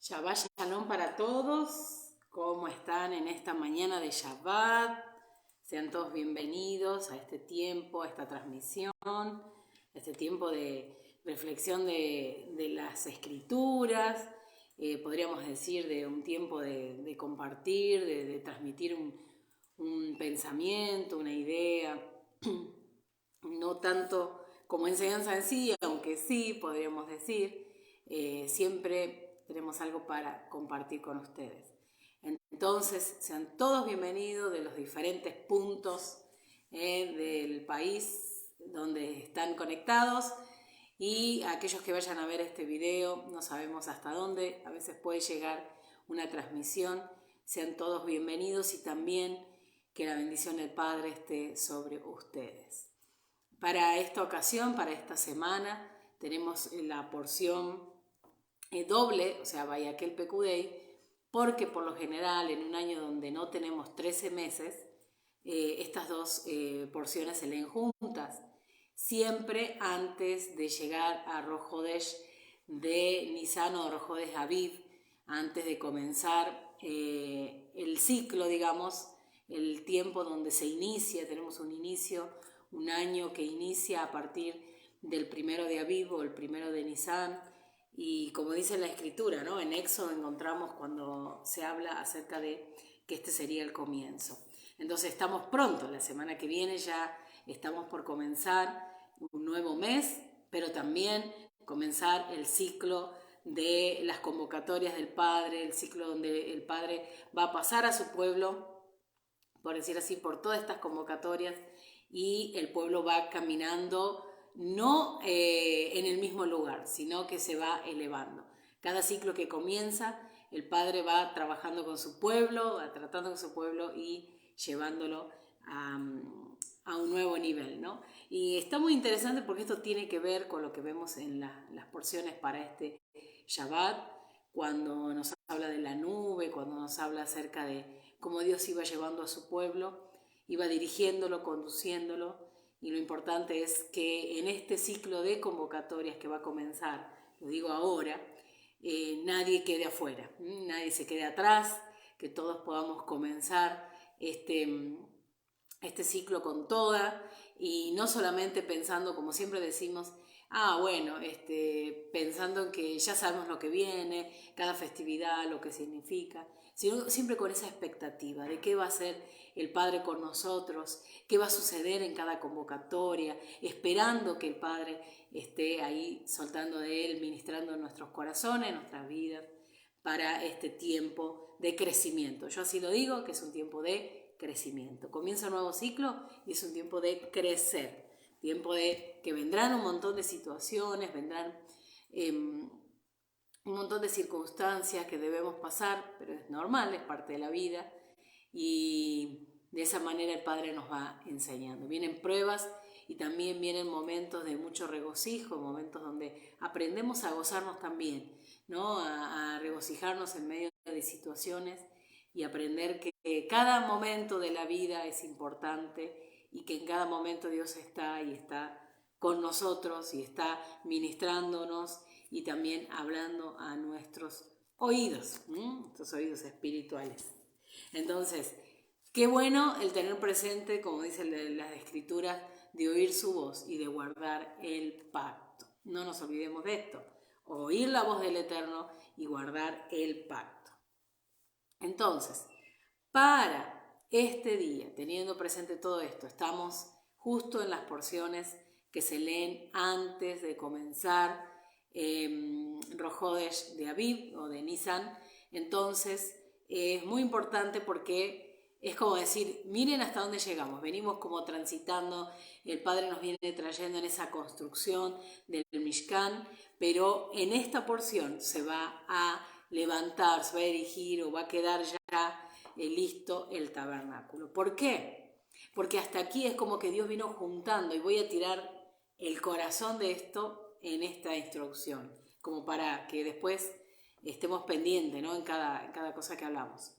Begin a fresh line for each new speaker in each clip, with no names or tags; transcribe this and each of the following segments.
Shabbat Shalom para todos. ¿Cómo están en esta mañana de Shabbat? Sean todos bienvenidos a este tiempo, a esta transmisión, a este tiempo de reflexión de las escrituras. Podríamos decir de un tiempo de compartir, de transmitir un pensamiento, una idea. No tanto como enseñanza en sí, aunque sí, podríamos decir, siempre tenemos algo para compartir con ustedes. Entonces, sean todos bienvenidos de los diferentes puntos del país donde están conectados, y aquellos que vayan a ver este video, no sabemos hasta dónde, a veces puede llegar una transmisión, sean todos bienvenidos y también que la bendición del Padre esté sobre ustedes. Para esta ocasión, para esta semana, tenemos la porción doble, o sea, Vayakhel Pekudei, porque por lo general en un año donde no tenemos 13 meses, estas dos porciones se leen juntas, siempre antes de llegar a Rosh Hodesh de Nisan o Rosh Hodesh Aviv, antes de comenzar el ciclo, digamos, el tiempo donde se inicia, tenemos un inicio, un año que inicia a partir del 1 de Aviv o el 1 de Nisan. Y como dice la escritura, ¿no? En Éxodo encontramos cuando se habla acerca de que este sería el comienzo. Entonces estamos pronto, la semana que viene ya estamos por comenzar un nuevo mes, pero también comenzar el ciclo de las convocatorias del Padre, el ciclo donde el Padre va a pasar a su pueblo, por decir así, por todas estas convocatorias, y el pueblo va caminando no en el mismo lugar, sino que se va elevando. Cada ciclo que comienza, el Padre va trabajando con su pueblo, va tratando con su pueblo y llevándolo a un nuevo nivel, ¿no? Y está muy interesante porque esto tiene que ver con lo que vemos en las porciones para este Shabbat, cuando nos habla de la nube, cuando nos habla acerca de cómo Dios iba llevando a su pueblo, iba dirigiéndolo, conduciéndolo. Y lo importante es que en este ciclo de convocatorias que va a comenzar, lo digo ahora, nadie quede afuera, nadie se quede atrás, que todos podamos comenzar este ciclo con toda, y no solamente pensando, como siempre decimos, pensando en que ya sabemos lo que viene, cada festividad, lo que significa, sino siempre con esa expectativa de qué va a hacer el Padre con nosotros, qué va a suceder en cada convocatoria, esperando que el Padre esté ahí soltando de Él, ministrando en nuestros corazones, en nuestras vidas, para este tiempo de crecimiento. Yo así lo digo, que es un tiempo de crecimiento. Comienza un nuevo ciclo y es un tiempo de crecer, tiempo de que vendrán un montón de situaciones, vendrán un montón de circunstancias que debemos pasar, pero es normal, es parte de la vida, y de esa manera el Padre nos va enseñando. Vienen pruebas y también vienen momentos de mucho regocijo, momentos donde aprendemos a gozarnos también, ¿no? A regocijarnos en medio de situaciones y aprender que cada momento de la vida es importante y que en cada momento Dios está y está con nosotros y está ministrándonos y también hablando a nuestros oídos, nuestros oídos espirituales. Entonces, qué bueno el tener presente, como dicen las escrituras, de oír su voz y de guardar el pacto. No nos olvidemos de esto, oír la voz del Eterno y guardar el pacto. Entonces, para este día, teniendo presente todo esto, estamos justo en las porciones que se leen antes de comenzar Rosh Hodesh de Aviv o de Nisan. Entonces es muy importante porque es como decir, miren hasta dónde llegamos, venimos como transitando, el Padre nos viene trayendo en esa construcción del Mishkan, pero en esta porción se va a levantar, se va a erigir o va a quedar ya listo el tabernáculo. ¿Por qué? Porque hasta aquí es como que Dios vino juntando, y voy a tirar el corazón de esto en esta instrucción, como para que después estemos pendientes, ¿no? en cada cosa que hablamos.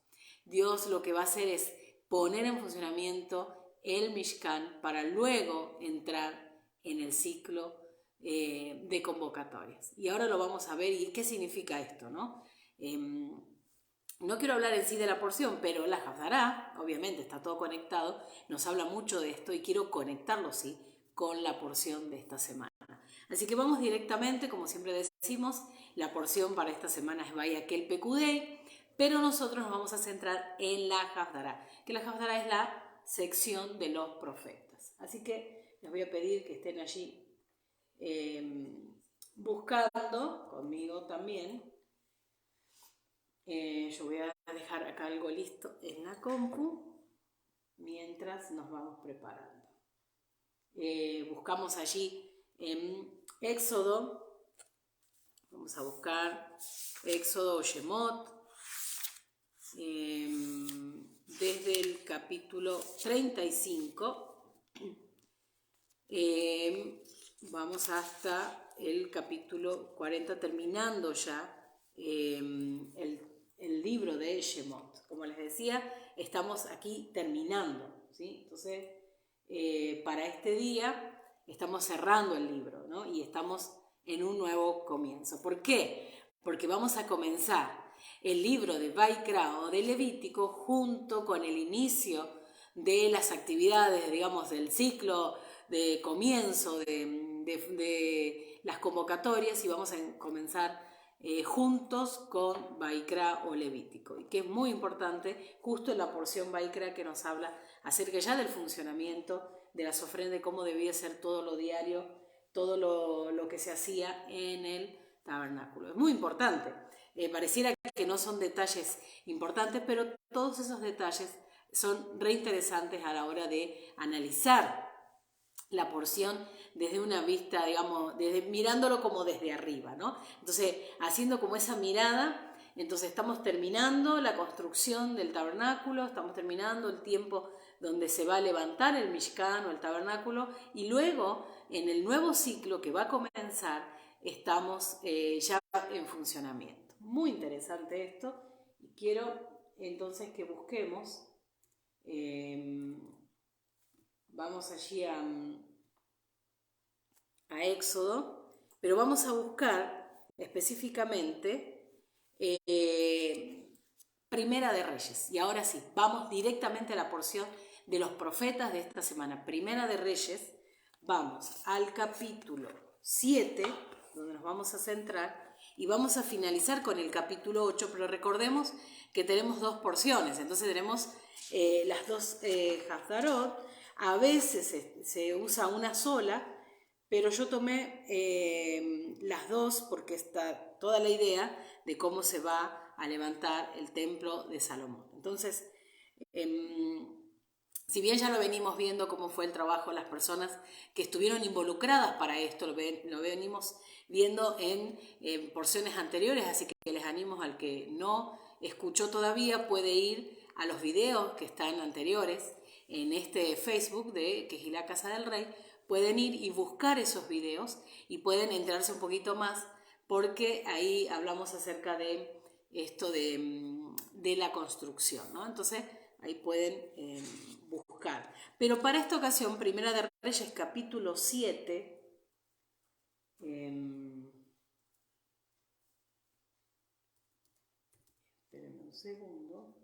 Dios lo que va a hacer es poner en funcionamiento el Mishkan para luego entrar en el ciclo de convocatorias. Y ahora lo vamos a ver. ¿Y qué significa esto, no? No quiero hablar en sí de la porción, pero la Haftará, obviamente está todo conectado, nos habla mucho de esto y quiero conectarlo, sí, con la porción de esta semana. Así que vamos directamente, como siempre decimos, la porción para esta semana es Vaya Kel Pekudei, pero nosotros nos vamos a centrar en la Haftará, que la Haftará es la sección de los profetas. Así que les voy a pedir que estén allí buscando conmigo también. Yo voy a dejar acá algo listo en la compu mientras nos vamos preparando. Buscamos allí en Éxodo, vamos a buscar Éxodo o Shemot, desde el capítulo 35, vamos hasta el capítulo 40, terminando ya el libro de Shemot. Como les decía, estamos aquí terminando, ¿sí? Entonces, para este día estamos cerrando el libro, ¿no? Y estamos en un nuevo comienzo. ¿Por qué? Porque vamos a comenzar el libro de Vaikra o de Levítico junto con el inicio de las actividades, digamos, del ciclo de comienzo de las convocatorias, y vamos a comenzar juntos con Vaikra o Levítico, y que es muy importante justo en la porción Vaikra que nos habla acerca ya del funcionamiento de las ofrendas, de cómo debía ser todo lo diario, todo lo que se hacía en el tabernáculo. Es muy importante. Pareciera que no son detalles importantes, pero todos esos detalles son reinteresantes a la hora de analizar la porción desde una vista, digamos, mirándolo como desde arriba, ¿no? Entonces, haciendo como esa mirada, entonces estamos terminando la construcción del tabernáculo, estamos terminando el tiempo donde se va a levantar el Mishkan o el tabernáculo, y luego, en el nuevo ciclo que va a comenzar, estamos ya en funcionamiento. Muy interesante esto, y quiero entonces que busquemos, vamos allí a Éxodo, pero vamos a buscar específicamente Primera de Reyes. Y ahora sí, vamos directamente a la porción de los profetas de esta semana. Primera de Reyes, vamos al capítulo 7, donde nos vamos a centrar, y vamos a finalizar con el capítulo 8, pero recordemos que tenemos dos porciones, entonces tenemos las dos Haftarot. A veces se usa una sola, pero yo tomé las dos porque está toda la idea de cómo se va a levantar el templo de Salomón. Entonces, si bien ya lo venimos viendo cómo fue el trabajo de las personas que estuvieron involucradas para esto, lo venimos viendo en porciones anteriores, así que les animo al que no escuchó todavía, puede ir a los videos que están anteriores en este Facebook de Kehilá Casa del Rey. Pueden ir y buscar esos videos y pueden enterarse un poquito más, porque ahí hablamos acerca de esto de la construcción, ¿no? Entonces ahí pueden buscar. Pero para esta ocasión, Primera de Reyes, capítulo 7, espérenme un segundo.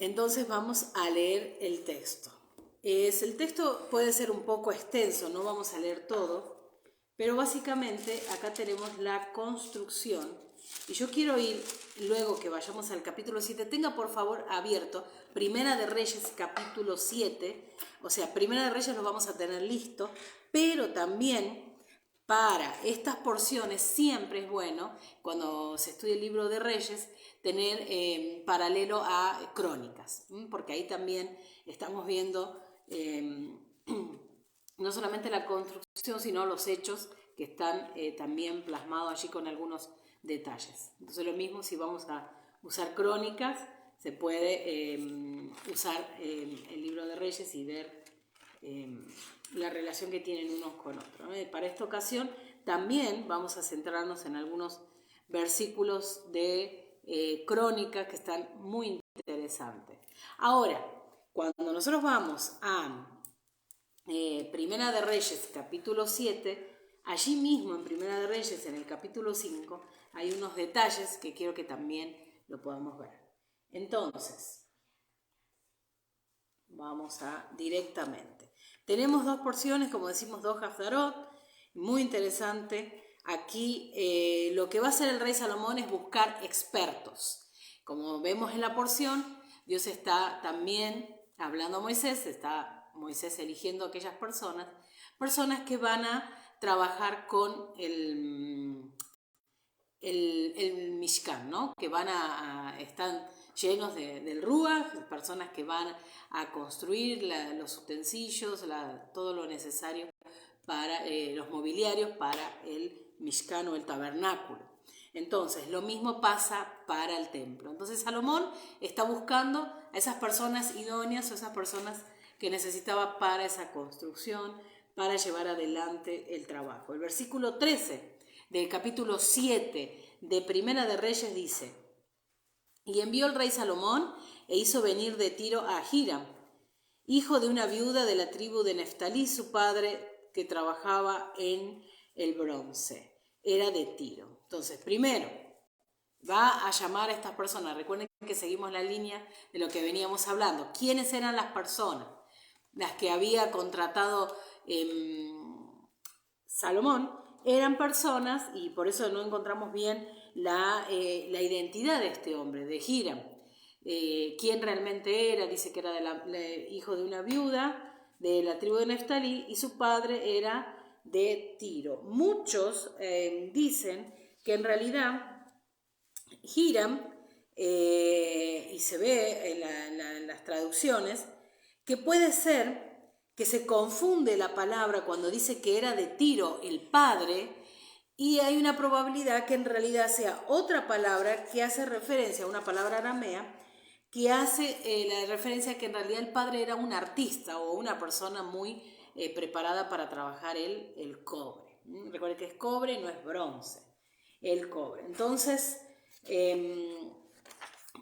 Entonces vamos a leer el texto. El texto puede ser un poco extenso, no vamos a leer todo, pero básicamente acá tenemos la construcción. Y yo quiero ir, luego que vayamos al capítulo 7, tenga por favor abierto Primera de Reyes, capítulo 7. O sea, Primera de Reyes lo vamos a tener listo, pero también para estas porciones siempre es bueno, cuando se estudia el libro de Reyes, tener paralelo a Crónicas, porque ahí también estamos viendo no solamente la construcción, sino los hechos que están también plasmados allí con algunos detalles. Entonces lo mismo, si vamos a usar Crónicas, se puede usar el libro de Reyes y ver la relación que tienen unos con otros, ¿no? Para esta ocasión también vamos a centrarnos en algunos versículos de Crónica que están muy interesantes. Ahora, cuando nosotros vamos a Primera de Reyes, capítulo 7, allí mismo en Primera de Reyes, en el capítulo 5, hay unos detalles que quiero que también lo podamos ver. Entonces, vamos a directamente. Tenemos dos porciones, como decimos, dos Haftarot, muy interesante. Aquí lo que va a hacer el rey Salomón es buscar expertos. Como vemos en la porción, Dios está también hablando a Moisés, está Moisés eligiendo a aquellas personas que van a trabajar con el Mishkan, ¿no? Que están llenos del Ruach, personas que van a construir los utensilios, todo lo necesario para los mobiliarios para el Mishkan o el tabernáculo. Entonces, lo mismo pasa para el templo. Entonces, Salomón está buscando a esas personas idóneas o esas personas que necesitaba para esa construcción, para llevar adelante el trabajo. El versículo 13 del capítulo 7 de Primera de Reyes dice: y envió el rey Salomón e hizo venir de Tiro a Hiram, hijo de una viuda de la tribu de Neftalí, su padre que trabajaba en el bronce, era de Tiro. Entonces, primero, va a llamar a estas personas. Recuerden que seguimos la línea de lo que veníamos hablando. ¿Quiénes eran las personas? Las que había contratado Salomón eran personas, y por eso no encontramos bien la identidad de este hombre, de Hiram. ¿Quién realmente era? Dice que era hijo de una viuda de la tribu de Neftalí y su padre era de Tiro. Muchos dicen que en realidad Hiram, y se ve en las traducciones, que puede ser que se confunde la palabra cuando dice que era de Tiro el padre, y hay una probabilidad que en realidad sea otra palabra que hace referencia a una palabra aramea que hace la referencia a que en realidad el padre era un artista o una persona muy preparada para trabajar el cobre. Recuerden que es cobre y no es bronce, el cobre. Entonces,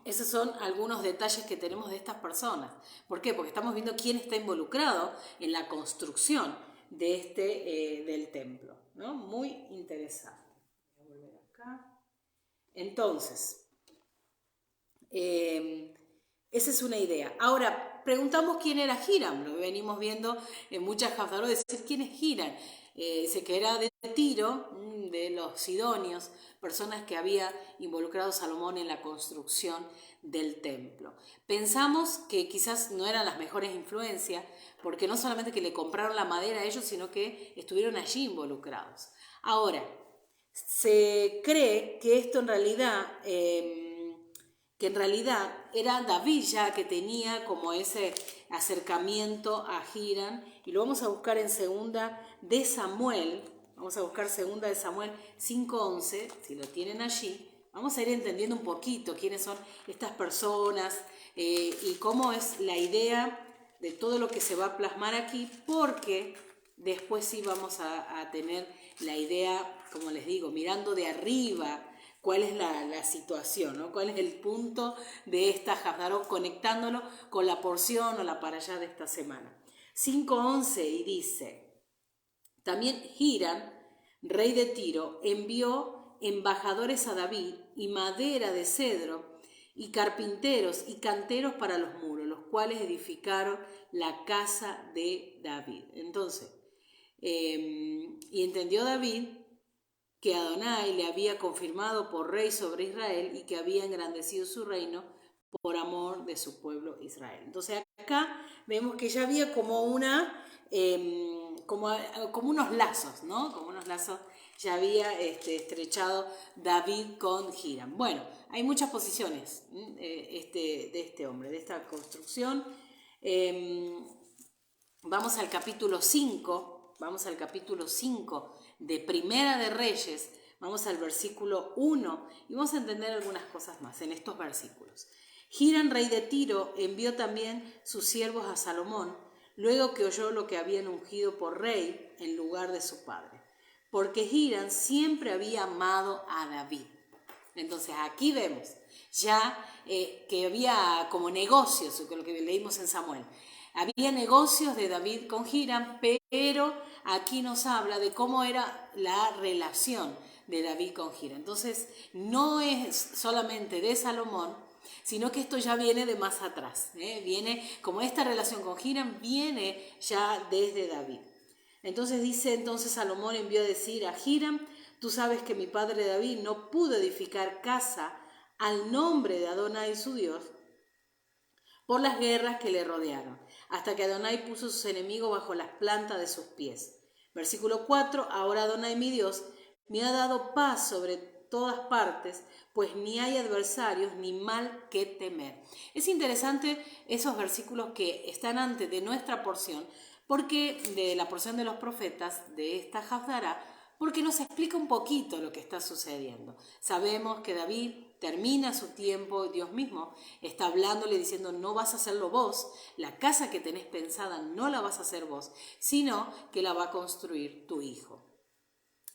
esos son algunos detalles que tenemos de estas personas. ¿Por qué? Porque estamos viendo quién está involucrado en la construcción de del templo, ¿no? Muy interesante. Voy a volver acá. Entonces, esa es una idea. Ahora, preguntamos quién era Hiram. Lo venimos viendo en muchas Haftarot, decir quién es Hiram. Dice que era de Tiro, de los sidonios, personas que había involucrado Salomón en la construcción del templo. Pensamos que quizás no eran las mejores influencias, porque no solamente que le compraron la madera a ellos, sino que estuvieron allí involucrados. Ahora, se cree que esto en realidad era David ya que tenía como ese acercamiento a Hiram, y lo vamos a buscar en segunda de Samuel. Vamos a buscar segunda de Samuel 5:11, si lo tienen allí. Vamos a ir entendiendo un poquito quiénes son estas personas y cómo es la idea de todo lo que se va a plasmar aquí, porque después sí vamos a tener la idea, como les digo, mirando de arriba, cuál es la situación, ¿no? Cuál es el punto de esta Haftarot, conectándolo con la porción o la para allá de esta semana. 5:11 y dice: también Hiram, rey de Tiro, envió embajadores a David y madera de cedro y carpinteros y canteros para los muros, los cuales edificaron la casa de David. Entonces, y entendió David que Adonai le había confirmado por rey sobre Israel y que había engrandecido su reino por amor de su pueblo Israel. Entonces acá vemos que ya había como como unos lazos, ¿no? Como unos lazos ya había estrechado David con Hiram. Bueno, hay muchas posiciones de este hombre, de esta construcción. Vamos al capítulo 5, de Primera de Reyes, vamos al versículo 1 y vamos a entender algunas cosas más en estos versículos. Hiram, rey de Tiro, envió también sus siervos a Salomón, luego que oyó lo que habían ungido por rey en lugar de su padre, porque Hiram siempre había amado a David. Entonces aquí vemos ya que había como negocios, lo que leímos en Samuel. Había negocios de David con Hiram, pero aquí nos habla de cómo era la relación de David con Hiram. Entonces no es solamente de Salomón, sino que esto ya viene de más atrás. Viene, como esta relación con Hiram viene ya desde David. Entonces Salomón envió a decir a Hiram: tú sabes que mi padre David no pudo edificar casa al nombre de Adonai su Dios por las guerras que le rodearon, hasta que Adonai puso sus enemigos bajo las plantas de sus pies. Versículo 4, ahora Adonai mi Dios me ha dado paz sobre todas partes, pues ni hay adversarios ni mal que temer. Es interesante esos versículos que están antes de nuestra porción, porque de la porción de los profetas de esta Haftará, porque nos explica un poquito lo que está sucediendo. Sabemos que David termina su tiempo, Dios mismo está hablándole diciendo: no vas a hacerlo vos, la casa que tenés pensada no la vas a hacer vos, sino que la va a construir tu hijo.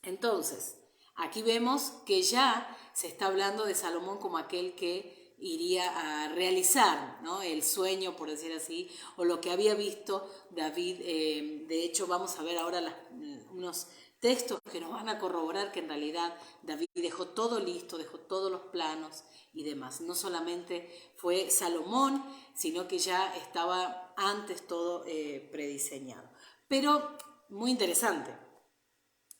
Entonces, aquí vemos que ya se está hablando de Salomón como aquel que iría a realizar, ¿no?, el sueño, por decir así, o lo que había visto David. De hecho, vamos a ver ahora unos textos que nos van a corroborar que en realidad David dejó todo listo, dejó todos los planos y demás. No solamente fue Salomón, sino que ya estaba antes todo prediseñado. Pero muy interesante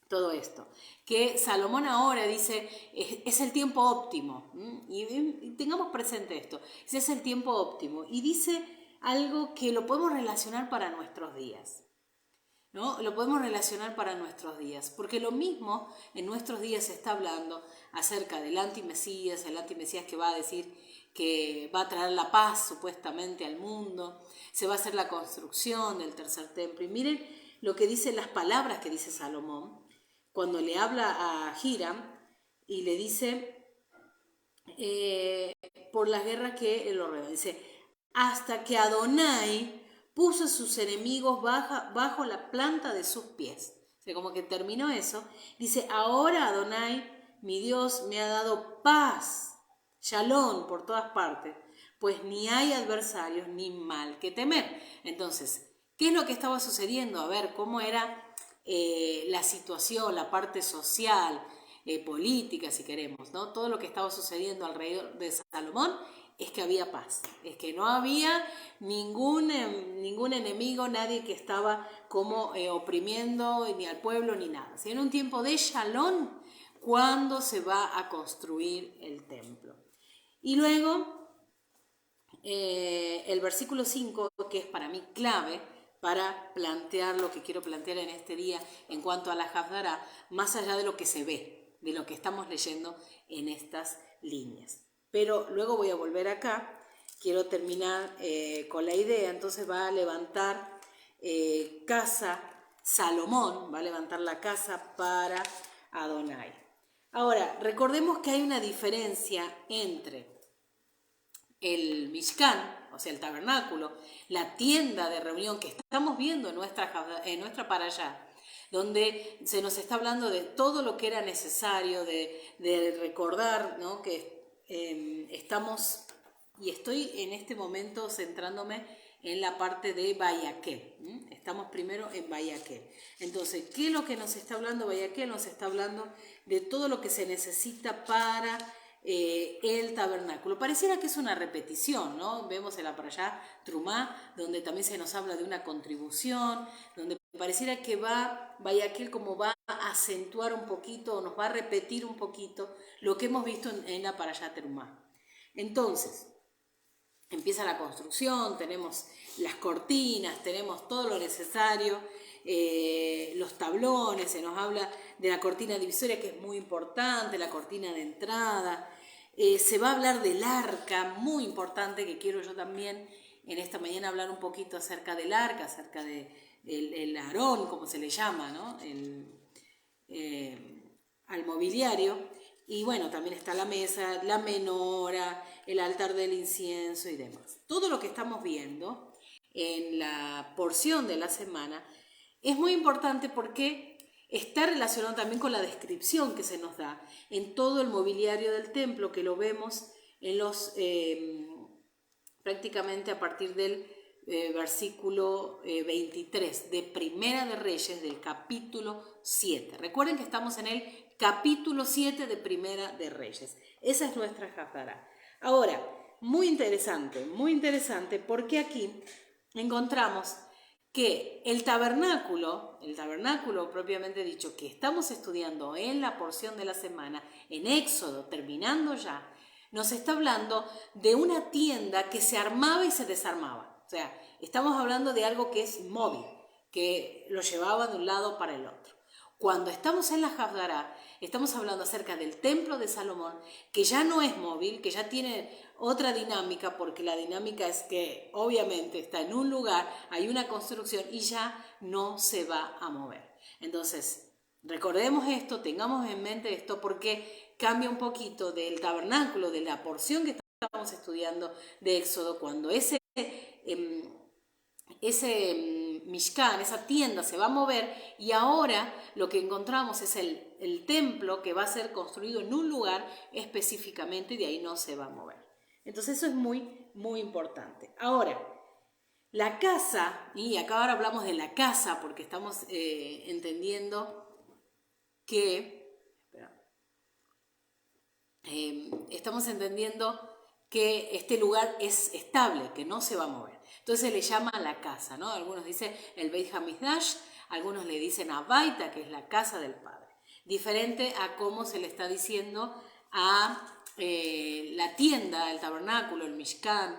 todo esto, que Salomón ahora dice: es el tiempo óptimo, y tengamos presente esto, ese es el tiempo óptimo, y dice algo que lo podemos relacionar para nuestros días, ¿no? Lo podemos relacionar para nuestros días, porque lo mismo en nuestros días se está hablando acerca del antimesías, el antimesías que va a decir que va a traer la paz supuestamente al mundo, se va a hacer la construcción del tercer templo. Y miren lo que dicen las palabras que dice Salomón cuando le habla a Hiram y le dice por las guerras que lo rodean. Dice: hasta que Adonai puso a sus enemigos bajo la planta de sus pies. O sea, como que terminó eso. Dice: ahora Adonai, mi Dios, me ha dado paz, shalom por todas partes, pues ni hay adversarios ni mal que temer. Entonces, ¿qué es lo que estaba sucediendo? A ver, ¿cómo era la situación, la parte social, política, si queremos, ¿no? Todo lo que estaba sucediendo alrededor de Salomón es que había paz, es que no había ningún enemigo, nadie que estaba como oprimiendo ni al pueblo ni nada. Si en un tiempo de shalom, cuando se va a construir el templo. Y luego el versículo 5, que es para mí clave para plantear lo que quiero plantear en este día en cuanto a la Haftará, más allá de lo que se ve, de lo que estamos leyendo en estas líneas. Pero luego voy a volver acá, quiero terminar con la idea. Entonces va a levantar casa, Salomón va a levantar la casa para Adonai. Ahora, recordemos que hay una diferencia entre el Mishkan, o sea, el tabernáculo, la tienda de reunión que estamos viendo en nuestra parashá, donde se nos está hablando de todo lo que era necesario, de recordar, ¿no?, que estamos, y estoy en este momento centrándome en la parte de Bayaquel. Estamos primero en Bayaquel. Entonces, ¿qué es lo que nos está hablando Bayaquel? Nos está hablando de todo lo que se necesita para el tabernáculo. Pareciera que es una repetición, ¿no? Vemos en la parashá Trumá, donde también se nos habla de una contribución, donde pareciera que Bayaquel como va a acentuar un poquito, o nos va a repetir un poquito lo que hemos visto en la parashá Trumá. Entonces, empieza la construcción, tenemos las cortinas, tenemos todo lo necesario, los tablones, se nos habla de la cortina divisoria, que es muy importante, la cortina de entrada. Se va a hablar del arca, muy importante, que quiero yo también en esta mañana hablar un poquito acerca del arca, acerca del Aarón, como se le llama, ¿no? Al mobiliario. Y bueno, también está la mesa, la menora, el altar del incienso y demás. Todo lo que estamos viendo en la porción de la semana es muy importante porque está relacionado también con la descripción que se nos da en todo el mobiliario del templo, que lo vemos en los, prácticamente a partir del versículo 23 de Primera de Reyes, del capítulo 7. Recuerden que estamos en el capítulo 7 de Primera de Reyes. Esa es nuestra Haftará. Ahora, muy interesante, porque aquí encontramos que el tabernáculo propiamente dicho, que estamos estudiando en la porción de la semana, en Éxodo, terminando ya, nos está hablando de una tienda que se armaba y se desarmaba. O sea, estamos hablando de algo que es móvil, que lo llevaba de un lado para el otro. Cuando estamos en la Haftará, estamos hablando acerca del templo de Salomón, que ya no es móvil, que ya tiene otra dinámica, porque la dinámica es que obviamente está en un lugar, hay una construcción y ya no se va a mover. Entonces, recordemos esto, tengamos en mente esto, porque cambia un poquito del tabernáculo, de la porción que estamos estudiando de Éxodo, cuando ese Mishkan, esa tienda se va a mover, y ahora lo que encontramos es el templo que va a ser construido en un lugar específicamente y de ahí no se va a mover. Entonces eso es muy, muy importante. Ahora, la casa, y acá ahora hablamos de la casa porque estamos entendiendo que este lugar es estable, que no se va a mover. Entonces se le llama la casa, ¿no? Algunos dicen el Beit HaMikdash, algunos le dicen Abaita, que es la casa del Padre. Diferente a cómo se le está diciendo a la tienda, el tabernáculo, el Mishkan,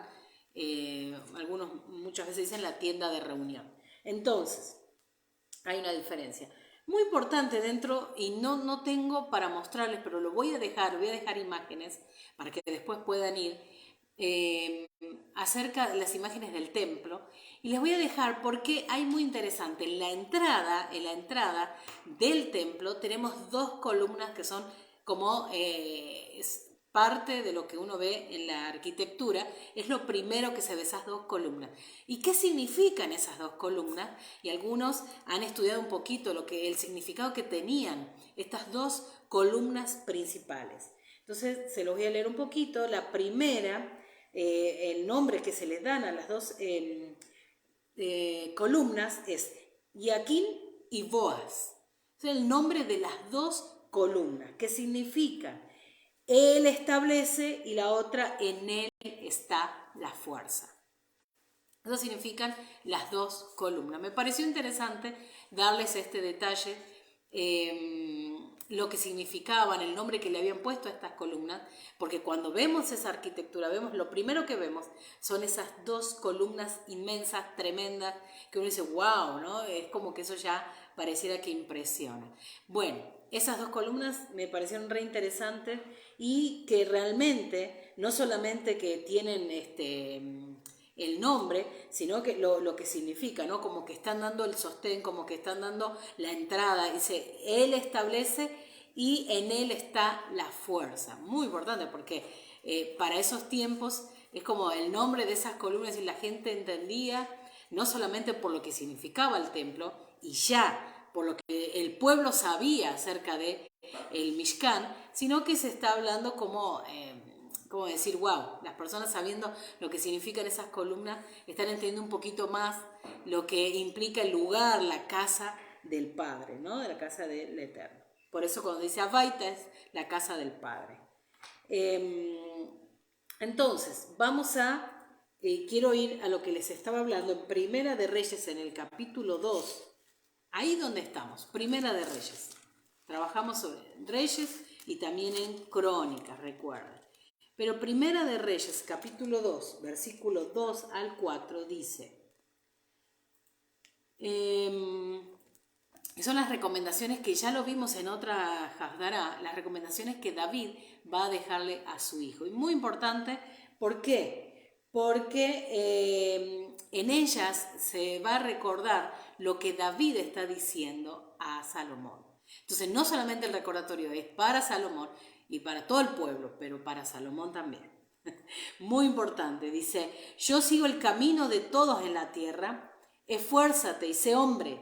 algunos muchas veces dicen la tienda de reunión. Entonces, hay una diferencia muy importante dentro, y no tengo para mostrarles, pero lo voy a dejar imágenes para que después puedan ir acerca de las imágenes del templo, y les voy a dejar porque hay muy interesante. En la entrada del templo tenemos dos columnas que son como parte de lo que uno ve en la arquitectura. Es lo primero que se ve, esas dos columnas. ¿Y qué significan esas dos columnas? Y algunos han estudiado un poquito el significado que tenían estas dos columnas principales. Entonces se los voy a leer un poquito. La primera, el nombre que se le dan a las dos columnas es Yaquín y Boaz. Es el nombre de las dos columnas, que significan Él establece, y la otra, en Él está la fuerza. Eso significan las dos columnas. Me pareció interesante darles este detalle, lo que significaban, el nombre que le habían puesto a estas columnas, porque cuando vemos esa arquitectura, lo primero que vemos son esas dos columnas inmensas, tremendas, que uno dice, wow, ¿no? Es como que eso ya pareciera que impresiona. Bueno, esas dos columnas me parecieron re interesantes, y que realmente no solamente que tienen el nombre, sino que lo que significa, ¿no? Como que están dando el sostén, como que están dando la entrada. Dice, Él establece y en Él está la fuerza. Muy importante, porque para esos tiempos es como el nombre de esas columnas, y la gente entendía no solamente por lo que significaba el templo, y ya por lo que el pueblo sabía acerca de el Mishkan, sino que se está hablando como decir, wow, las personas sabiendo lo que significan esas columnas están entendiendo un poquito más lo que implica el lugar, la casa del Padre, ¿no? De la casa del Eterno. Por eso cuando dice Abaita es la casa del Padre. Entonces, quiero ir a lo que les estaba hablando en Primera de Reyes, en el capítulo 2. Ahí donde estamos, Primera de Reyes. Trabajamos sobre Reyes y también en Crónicas, recuerden. Pero Primera de Reyes, capítulo 2, versículo 2 al 4, dice, son las recomendaciones que ya lo vimos en otra Haftará, las recomendaciones que David va a dejarle a su hijo. Y muy importante, ¿por qué? Porque en ellas se va a recordar lo que David está diciendo a Salomón. Entonces, no solamente el recordatorio es para Salomón y para todo el pueblo, pero para Salomón también. Muy importante, dice, yo sigo el camino de todos en la tierra, esfuérzate y sé hombre,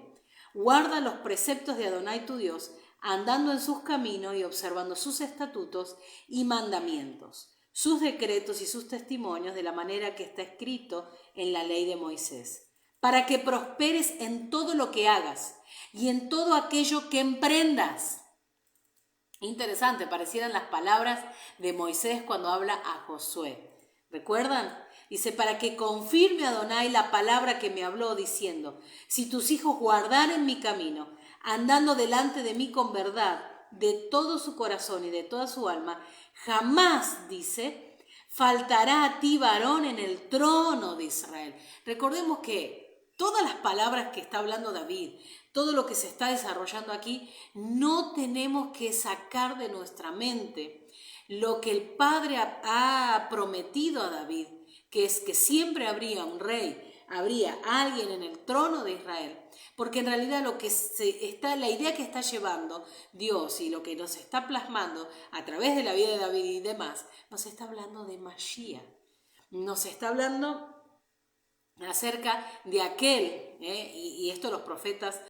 Guarda los preceptos de Adonai tu Dios, andando en sus caminos y observando sus estatutos y mandamientos, sus decretos y sus testimonios de la manera que está escrito en la ley de Moisés, para que prosperes en todo lo que hagas y en todo aquello que emprendas. Interesante, parecieran las palabras de Moisés cuando habla a Josué. ¿Recuerdan? Dice, para que confirme Adonai la palabra que me habló diciendo, si tus hijos guardaren mi camino, andando delante de mí con verdad, de todo su corazón y de toda su alma, jamás, dice, faltará a ti varón en el trono de Israel. Recordemos que todas las palabras que está hablando David, todo lo que se está desarrollando aquí, no tenemos que sacar de nuestra mente lo que el Padre ha prometido a David, que es que siempre habría un rey, habría alguien en el trono de Israel, porque en realidad la idea que está llevando Dios y lo que nos está plasmando a través de la vida de David y demás, nos está hablando de Mashiach, nos está hablando acerca de aquel, y esto los profetas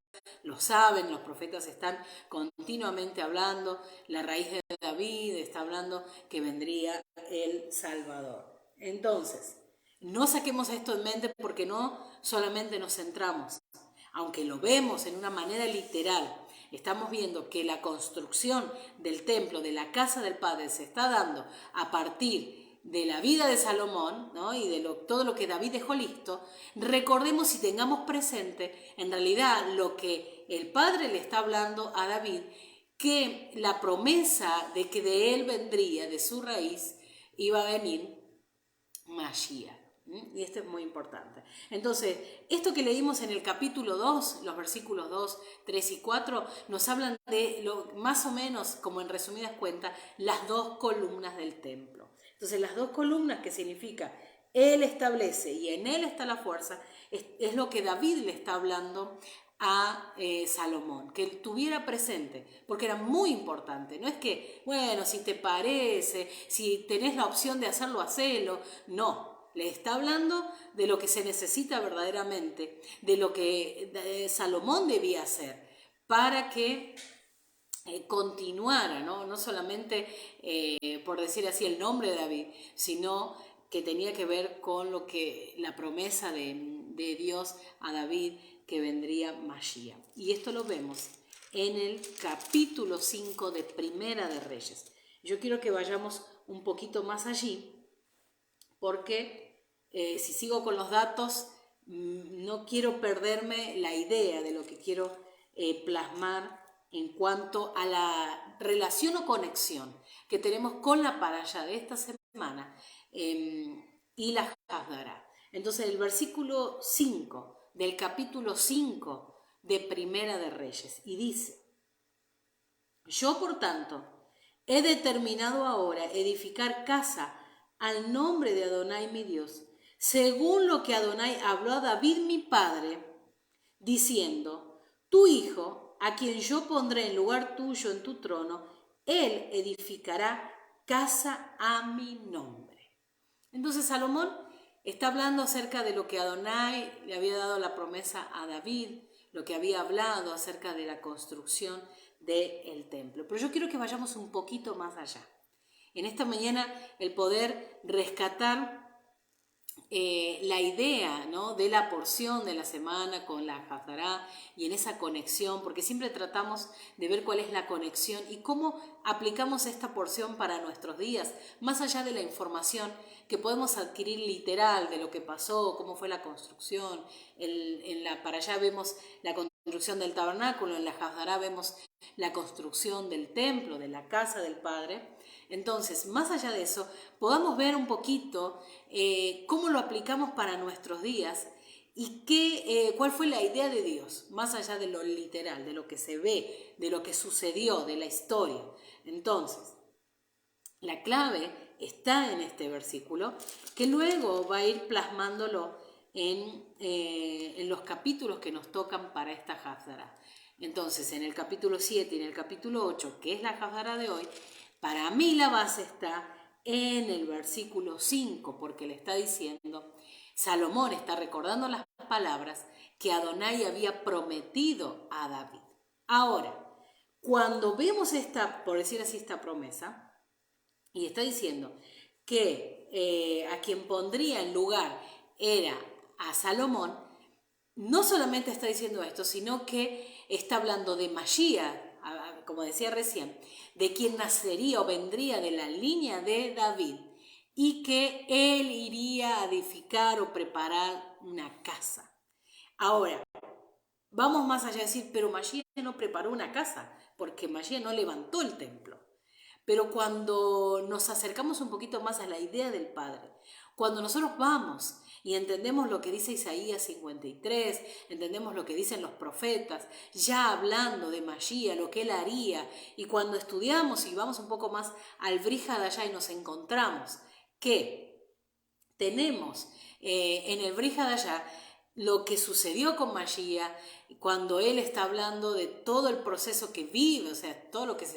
lo saben, los profetas están continuamente hablando, la raíz de David está hablando que vendría el Salvador. Entonces, no saquemos esto en mente porque no solamente nos centramos, aunque lo vemos en una manera literal, estamos viendo que la construcción del templo, de la casa del Padre, se está dando a partir de la vida de Salomón, ¿no? Y de todo lo que David dejó listo. Recordemos y tengamos presente en realidad lo que el Padre le está hablando a David, que la promesa de que de él vendría, de su raíz, iba a venir Mashiach. Y esto es muy importante. Entonces, esto que leímos en el capítulo 2, los versículos 2, 3 y 4, nos hablan de, más o menos, como en resumidas cuentas, las dos columnas del templo. Entonces, las dos columnas, que significa Él establece y en Él está la fuerza, es lo que David le está hablando a Salomón, que él tuviera presente, porque era muy importante. No es que, bueno, si te parece, si tenés la opción de hacerlo, hacelo. No, le está hablando de lo que se necesita verdaderamente, de lo que Salomón debía hacer para que continuara, no solamente, por decir así, el nombre de David, sino que tenía que ver con lo que la promesa de Dios a David, que vendría Mashiach. Y esto lo vemos en el capítulo 5 de Primera de Reyes. Yo quiero que vayamos un poquito más allí, porque si sigo con los datos, no quiero perderme la idea de lo que quiero plasmar en cuanto a la relación o conexión que tenemos con la parashá de esta semana y la Haftará. Entonces, el versículo 5 del capítulo 5 de Primera de Reyes, y dice, yo por tanto he determinado ahora edificar casa al nombre de Adonai mi Dios, según lo que Adonai habló a David mi padre, diciendo, tu hijo, a quien yo pondré en lugar tuyo en tu trono, él edificará casa a mi nombre. Entonces Salomón está hablando acerca de lo que Adonai le había dado la promesa a David, lo que había hablado acerca de la construcción del templo. Pero yo quiero que vayamos un poquito más allá. En esta mañana el poder rescatar la idea, ¿no?, de la porción de la semana con la Haftará y en esa conexión, porque siempre tratamos de ver cuál es la conexión y cómo aplicamos esta porción para nuestros días, más allá de la información que podemos adquirir literal de lo que pasó, cómo fue la construcción. Para allá vemos la construcción del tabernáculo, en la Haftará vemos la construcción del templo, de la casa del Padre. Entonces, más allá de eso, podamos ver un poquito cómo lo aplicamos para nuestros días y cuál fue la idea de Dios, más allá de lo literal, de lo que se ve, de lo que sucedió, de la historia. Entonces, la clave está en este versículo, que luego va a ir plasmándolo en los capítulos que nos tocan para esta Haftará. Entonces, en el capítulo 7 y en el capítulo 8, que es la Haftará de hoy, para mí la base está en el versículo 5, porque le está diciendo, Salomón está recordando las palabras que Adonai había prometido a David. Ahora, cuando vemos esta, por decir así, esta promesa, y está diciendo que a quien pondría en lugar era a Salomón, no solamente está diciendo esto, sino que está hablando de Mashiach, como decía recién, de quien nacería o vendría de la línea de David, y que él iría a edificar o preparar una casa. Ahora, vamos más allá de decir, pero Mashiach no preparó una casa, porque Mashiach no levantó el templo. Pero cuando nos acercamos un poquito más a la idea del Padre, cuando nosotros vamos y entendemos lo que dice Isaías 53, entendemos lo que dicen los profetas, ya hablando de Mashiach, lo que él haría, y cuando estudiamos y vamos un poco más al Brit Hadashah y nos encontramos que tenemos en el Brit Hadashah lo que sucedió con Mashiach, cuando él está hablando de todo el proceso que vive, o sea, todo lo que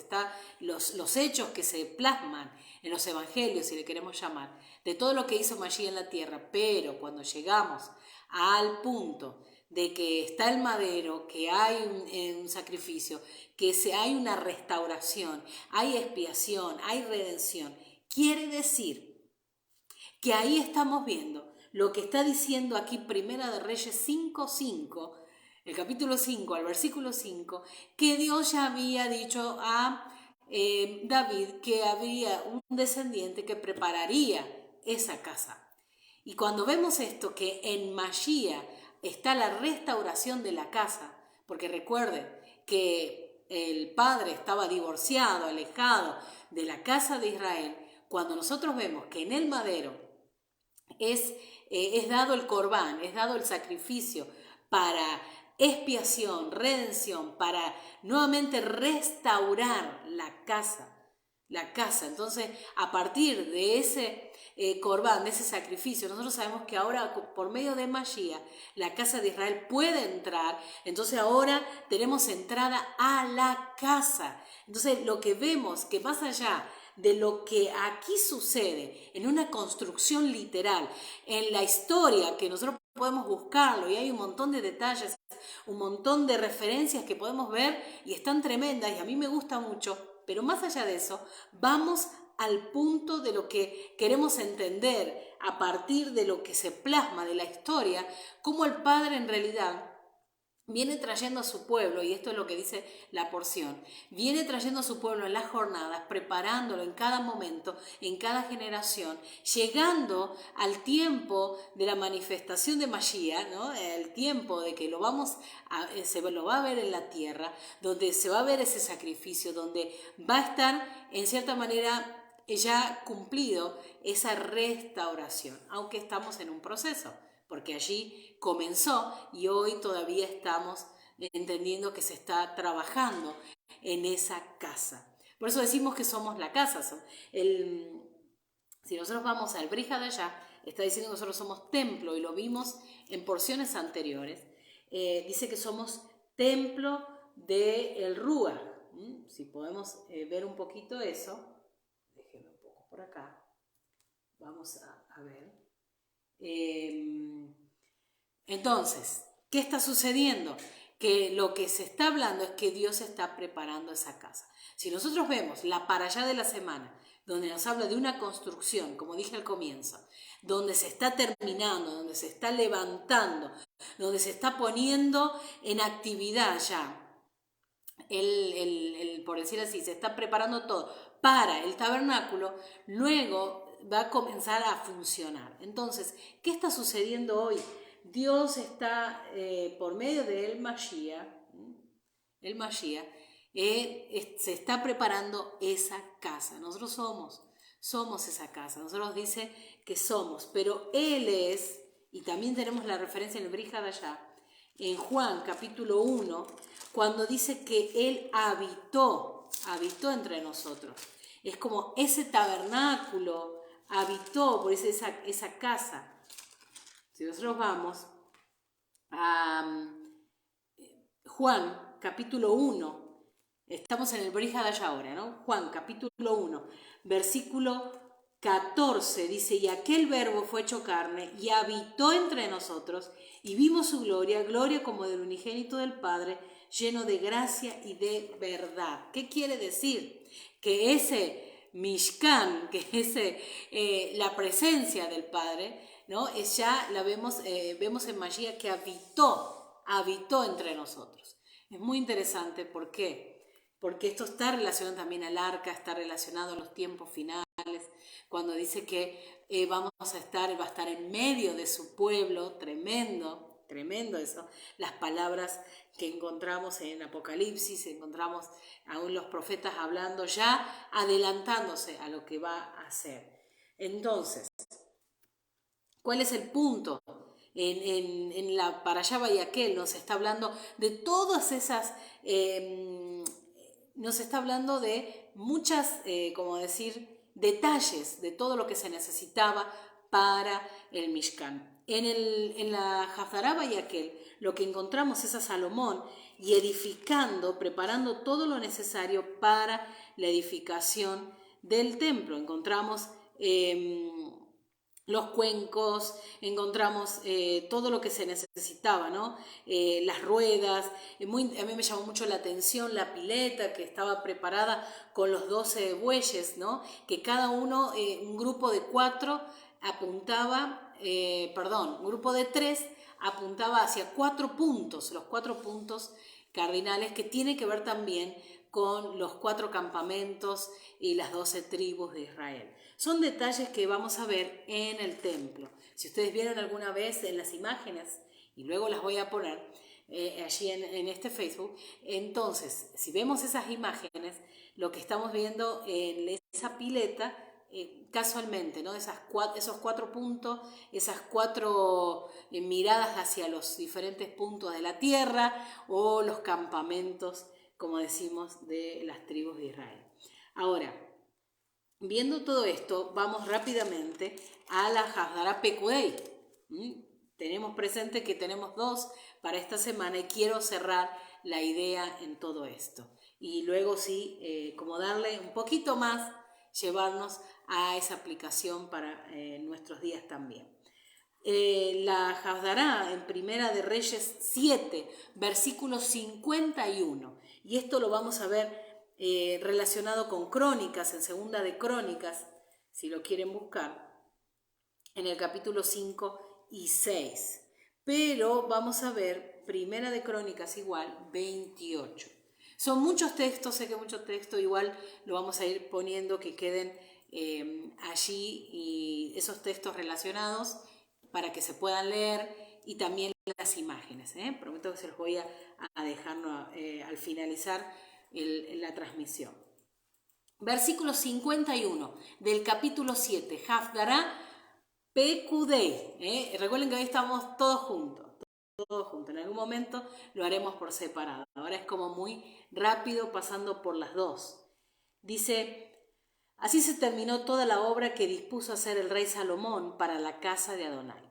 los hechos que se plasman en los evangelios, si le queremos llamar, de todo lo que hizo Mashiach en la tierra, pero cuando llegamos al punto de que está el madero, que hay un sacrificio, que hay una restauración, hay expiación, hay redención, quiere decir que ahí estamos viendo lo que está diciendo aquí Primera de Reyes 5:5, el capítulo 5 al versículo 5, que Dios ya había dicho a David que había un descendiente que prepararía esa casa. Y cuando vemos esto, que en Mashiach está la restauración de la casa, porque recuerden que el padre estaba divorciado, alejado de la casa de Israel, cuando nosotros vemos que en el madero es dado el corbán, es dado el sacrificio para expiación, redención, para nuevamente restaurar la casa. Entonces, a partir de ese corbán, de ese sacrificio, nosotros sabemos que ahora por medio de Mashiach la casa de Israel puede entrar. Entonces ahora tenemos entrada a la casa. Entonces lo que vemos, que más allá de lo que aquí sucede en una construcción literal, en la historia que nosotros podemos buscarlo, y hay un montón de detalles, un montón de referencias que podemos ver y están tremendas y a mí me gusta mucho, pero más allá de eso, vamos al punto de lo que queremos entender a partir de lo que se plasma de la historia, cómo el Padre en realidad viene trayendo a su pueblo, y esto es lo que dice la porción, viene trayendo a su pueblo en las jornadas, preparándolo en cada momento, en cada generación, llegando al tiempo de la manifestación de Mashiach, ¿no? El tiempo de que se lo va a ver en la tierra, donde se va a ver ese sacrificio, donde va a estar en cierta manera ya cumplido esa restauración, aunque estamos en un proceso, porque allí comenzó y hoy todavía estamos entendiendo que se está trabajando en esa casa. Por eso decimos que somos la casa. Si nosotros vamos al Brit Hadashah, está diciendo que nosotros somos templo, y lo vimos en porciones anteriores. Dice que somos templo del Ruach. Si podemos ver un poquito eso, déjenme un poco por acá, vamos a ver. Entonces, ¿qué está sucediendo? Que lo que se está hablando es que Dios está preparando esa casa. Si nosotros vemos la parashá de la semana, donde nos habla de una construcción, como dije al comienzo, donde se está terminando, donde se está levantando, donde se está poniendo en actividad ya, por decir así, se está preparando todo para el tabernáculo, luego va a comenzar a funcionar. Entonces, ¿qué está sucediendo hoy? Dios está, por medio del Mashiach, se está preparando esa casa. Nosotros somos esa casa. Nosotros dice que somos, pero Él es, y también tenemos la referencia en el Brit Hadashah, en Juan capítulo 1, cuando dice que Él habitó entre nosotros. Es como ese tabernáculo habitó, por eso esa casa. Si nosotros vamos a Juan capítulo 1, estamos en el Brit Hadashah ahora, ¿no? Juan capítulo 1, versículo 14 dice, y aquel verbo fue hecho carne y habitó entre nosotros y vimos su gloria, gloria como del unigénito del Padre, lleno de gracia y de verdad. ¿Qué quiere decir? Que ese Mishkan, la presencia del Padre, ¿no? Ya la vemos en Mashiach que habitó entre nosotros. Es muy interesante, ¿por qué? Porque esto está relacionado también al arca, está relacionado a los tiempos finales, cuando dice que va a estar en medio de su pueblo, tremendo eso, las palabras que encontramos en Apocalipsis, encontramos aún los profetas hablando ya, adelantándose a lo que va a hacer. Entonces, ¿cuál es el punto? En la Parashá Vayakhel nos está hablando de todas esas, nos está hablando de muchas, detalles de todo lo que se necesitaba para el Mishkan. En la Haftará Vayakhel lo que encontramos es a Salomón y edificando, preparando todo lo necesario para la edificación del templo. Encontramos los cuencos, encontramos todo lo que se necesitaba, ¿no? Las ruedas, a mí me llamó mucho la atención la pileta que estaba preparada con los 12 bueyes, ¿no? Que cada uno, un grupo de 4 apuntaba, un grupo de 3 apuntaba hacia 4 puntos, los 4 puntos cardinales que tiene que ver también con los 4 campamentos y las 12 tribus de Israel. Son detalles que vamos a ver en el templo. Si ustedes vieron alguna vez en las imágenes, y luego las voy a poner allí en este Facebook, entonces, si vemos esas imágenes, lo que estamos viendo en esa pileta, casualmente, ¿no? Esos 4 puntos, esas 4 miradas hacia los diferentes puntos de la tierra o los campamentos, como decimos, de las tribus de Israel. Ahora, viendo todo esto, vamos rápidamente a la Haftará Pekudei. Tenemos presente que tenemos 2 para esta semana y quiero cerrar la idea en todo esto. Y luego sí, como darle un poquito más, llevarnos a esa aplicación para nuestros días también. La Haftará en Primera de Reyes 7, versículo 51. Y esto lo vamos a ver relacionado con Crónicas, en Segunda de Crónicas, si lo quieren buscar, en el capítulo 5 y 6. Pero vamos a ver Primera de Crónicas igual 28. Son muchos textos, sé que muchos textos, igual lo vamos a ir poniendo que queden allí y esos textos relacionados para que se puedan leer y también las imágenes. Prometo que se los voy a dejar al finalizar la transmisión. Versículo 51 del capítulo 7, Haftará Pekudei. Recuerden que hoy estamos todos juntos. En algún momento lo haremos por separado. Ahora es como muy rápido pasando por las 2. Dice, así se terminó toda la obra que dispuso hacer el rey Salomón para la casa de Adonai.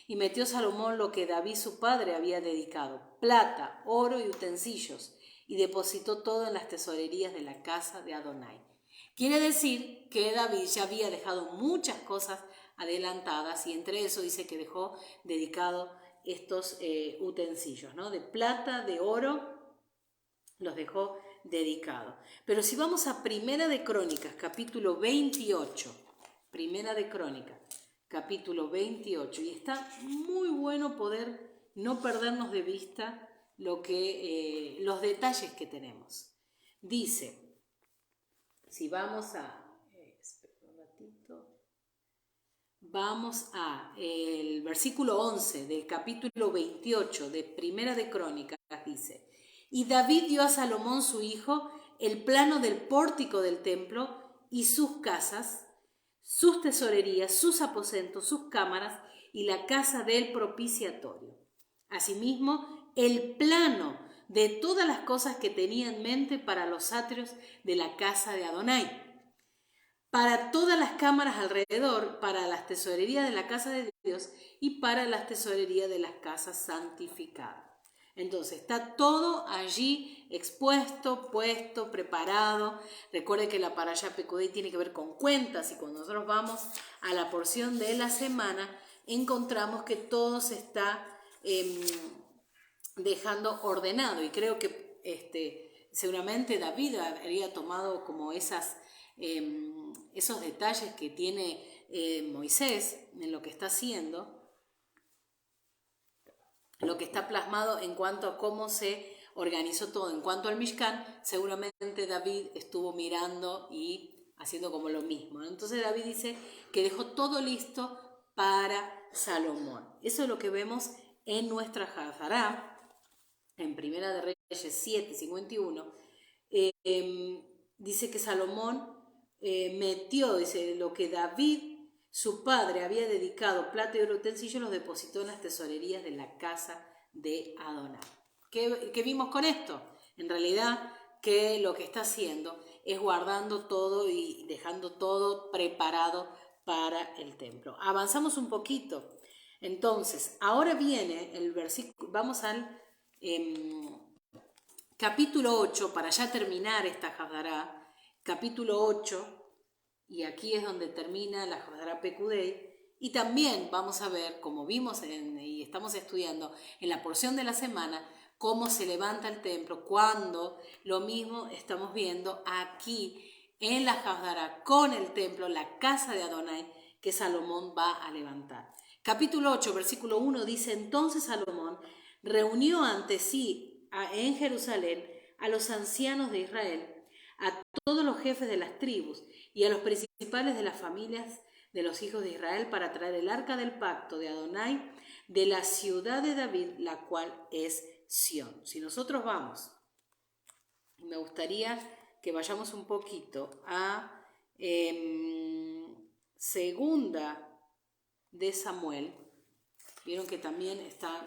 Y metió Salomón lo que David su padre había dedicado, plata, oro y utensilios, y depositó todo en las tesorerías de la casa de Adonai. Quiere decir que David ya había dejado muchas cosas adelantadas y entre eso dice que dejó dedicado estos utensilios, ¿no? De plata, de oro, los dejó dedicados. Pero si vamos a Primera de Crónicas, capítulo 28, Primera de Crónicas, capítulo 28, y está muy bueno poder no perdernos de vista los detalles que tenemos. Dice, si vamos vamos a el versículo 11 del capítulo 28 de Primera de Crónicas, dice, y David dio a Salomón su hijo el plano del pórtico del templo y sus casas, sus tesorerías, sus aposentos, sus cámaras y la casa del propiciatorio. Asimismo, el plano de todas las cosas que tenía en mente para los atrios de la casa de Adonai, para todas las cámaras alrededor, para las tesorerías de la casa de Dios y para las tesorerías de las casas santificadas. Entonces, está todo allí expuesto, puesto, preparado. Recuerde que la Parashá Pekudei tiene que ver con cuentas y cuando nosotros vamos a la porción de la semana, encontramos que todo se está dejando ordenado. Y creo que seguramente David habría tomado como esos detalles que tiene Moisés en lo que está haciendo, lo que está plasmado en cuanto a cómo se organizó todo. En cuanto al Mishkan, seguramente David estuvo mirando y haciendo como lo mismo, ¿no? Entonces David dice que dejó todo listo para Salomón. Eso es lo que vemos en nuestra Hazará, en Primera de Reyes 7:51. Dice que Salomón metió, dice, lo que David, su padre, había dedicado, plata y oro, utensilios, los depositó en las tesorerías de la casa de Adonai. ¿Qué vimos con esto? En realidad, que lo que está haciendo es guardando todo y dejando todo preparado para el templo. Avanzamos un poquito. Entonces, ahora viene el versículo, vamos al capítulo 8, para ya terminar esta Hazará, capítulo 8, y aquí es donde termina la Hazará Pekudei, y también vamos a ver, como vimos y estamos estudiando en la porción de la semana, cómo se levanta el templo, cuando lo mismo estamos viendo aquí en la Hazará con el templo, la casa de Adonai, que Salomón va a levantar. Capítulo 8, versículo 1 dice: entonces Salomón reunió ante sí en Jerusalén a los ancianos de Israel, a todos los jefes de las tribus y a los principales de las familias de los hijos de Israel para traer el arca del pacto de Adonai de la ciudad de David, la cual es Sión. Si nosotros vamos, me gustaría que vayamos un poquito a segunda de Samuel. Vieron que también está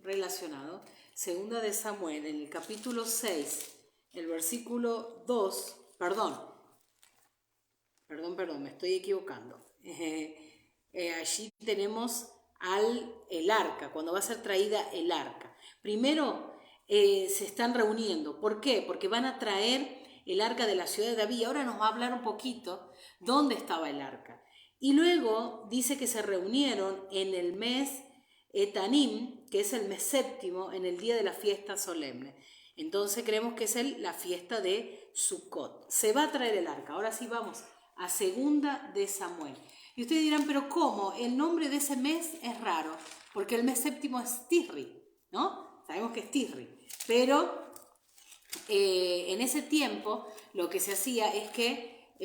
relacionado. Segunda de Samuel, en el capítulo 6, el versículo 2, perdón, me estoy equivocando. Allí tenemos el arca, cuando va a ser traída el arca. Primero se están reuniendo. ¿Por qué? Porque van a traer el arca de la ciudad de David. Ahora nos va a hablar un poquito dónde estaba el arca. Y luego dice que se reunieron en el mes Etanim, que es el mes séptimo, en el día de la fiesta solemne. Entonces creemos que es la fiesta de Sukkot. Se va a traer el arca. Ahora sí vamos a segunda de Samuel. Y ustedes dirán, pero ¿cómo? El nombre de ese mes es raro, porque el mes séptimo es Tisri, ¿no? Sabemos que es Tisri. Pero en ese tiempo lo que se hacía es que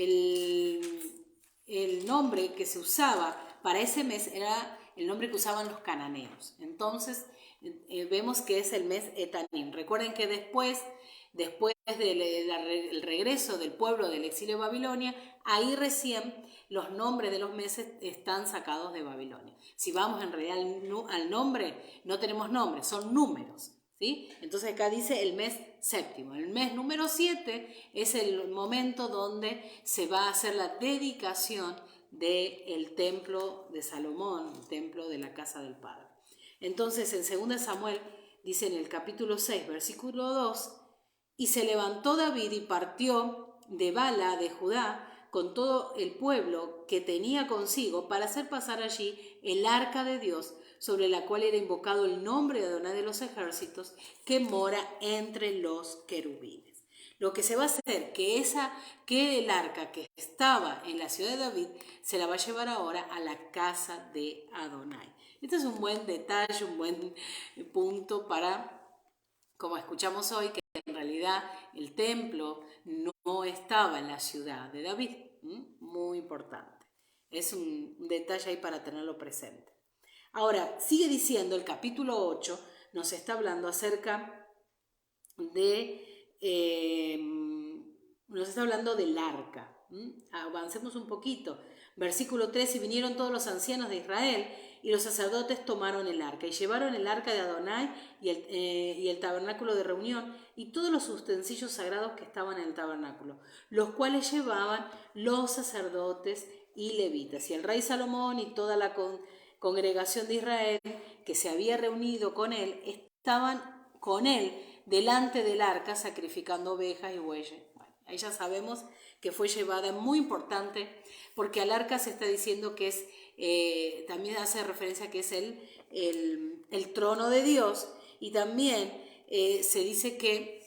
el nombre que se usaba para ese mes era el nombre que usaban los cananeos. Entonces vemos que es el mes Etanim. Recuerden que después del regreso del pueblo del exilio de Babilonia, ahí recién los nombres de los meses están sacados de Babilonia. Si vamos en realidad al nombre, no tenemos nombres, son números, ¿sí? Entonces acá dice el mes séptimo. El mes número 7 es el momento donde se va a hacer la dedicación del templo de Salomón, el templo de la casa del Padre. Entonces en 2 Samuel dice en el capítulo 6, versículo 2, y se levantó David y partió de Bala de Judá con todo el pueblo que tenía consigo para hacer pasar allí el arca de Dios, sobre la cual era invocado el nombre de Adonai de los ejércitos, que mora entre los querubines. Lo que se va a hacer, que el arca que estaba en la ciudad de David, se la va a llevar ahora a la casa de Adonai. Este es un buen detalle, un buen punto para, como escuchamos hoy, que en realidad el templo no estaba en la ciudad de David. Muy importante. Es un detalle ahí para tenerlo presente. Ahora, sigue diciendo el capítulo 8, nos está hablando acerca nos está hablando del arca. Avancemos un poquito. Versículo 3, y vinieron todos los ancianos de Israel y los sacerdotes tomaron el arca y llevaron el arca de Adonai y el tabernáculo de reunión y todos los utensilios sagrados que estaban en el tabernáculo, los cuales llevaban los sacerdotes y levitas. Y el rey Salomón y toda la congregación de Israel que se había reunido con él estaban con él delante del arca sacrificando ovejas y bueyes. Bueno, ahí ya sabemos que fue llevada, muy importante, porque al arca se está diciendo que es, también hace referencia a que es el trono de Dios, y también se dice que